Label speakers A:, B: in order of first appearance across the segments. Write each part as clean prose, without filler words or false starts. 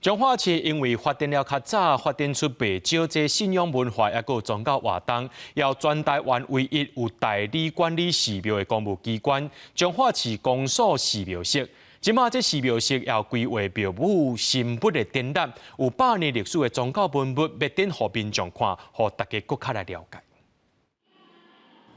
A: 彰化市因为发展了较早，发展出袂少这信仰文化，也有宗教活动，要全台湾唯一有代理管理寺庙的公务机关——彰化市公所寺庙室。即马这寺庙室要规划庙宇新物的展览，有100年历史的宗教文物，要展互民众看，互大家更较来了解。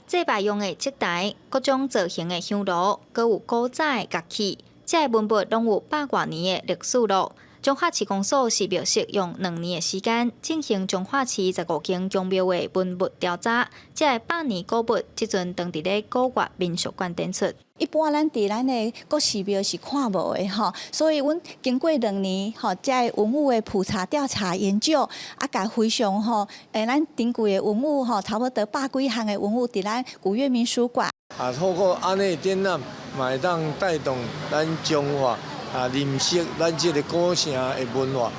B: 祭拜用的祭台、各种造型的香炉，阁有古早的乐器，这文物拢有100多年的历史咯。彰化市公所寺庙室用2年的时间进行彰化市15间宗庙的文物调查，这100年古物即阵当伫咧古越民俗馆展出。
C: 一般咱伫咱的国寺庙是看无的吼，所以阮经过2年吼，这文物的普查调查研究，啊，甲非常吼，咱珍贵的文物吼，差不多100几项的文物伫咱古越民俗馆。
D: 透过安尼展览，嘛会当带动咱彰化认识咱这个古城的文化。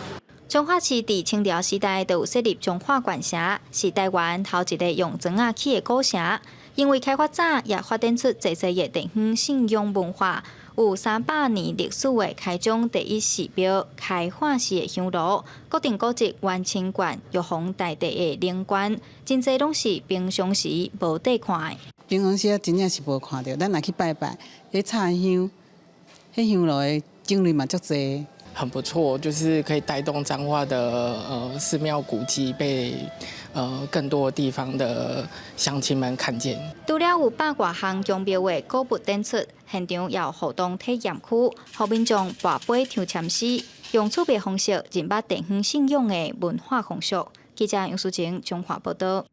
B: 彰化市伫清朝时代就有设立彰化管辖，是台湾头一个用砖仔起的古城。因为开发早，也发展出侪的地方信仰文化，有300年历史的开宗第一寺庙、开化式的香炉、国定古迹万清观、玉皇大帝的灵观，真侪拢是平常时无得看的。
E: 平常时真正是无看到，咱若去拜拜，迄插香，迄香炉的种类嘛足侪。
F: 很不错，就是可以带动彰化的寺庙古迹被更多地方的乡亲们看见。
B: 除了有100多项宗庙的古物展出，现场也有互动体验区，互民众跋杯抽签诗，用趣味方式认捌地方信仰的文化风俗。记者杨淑晴，彰化报道。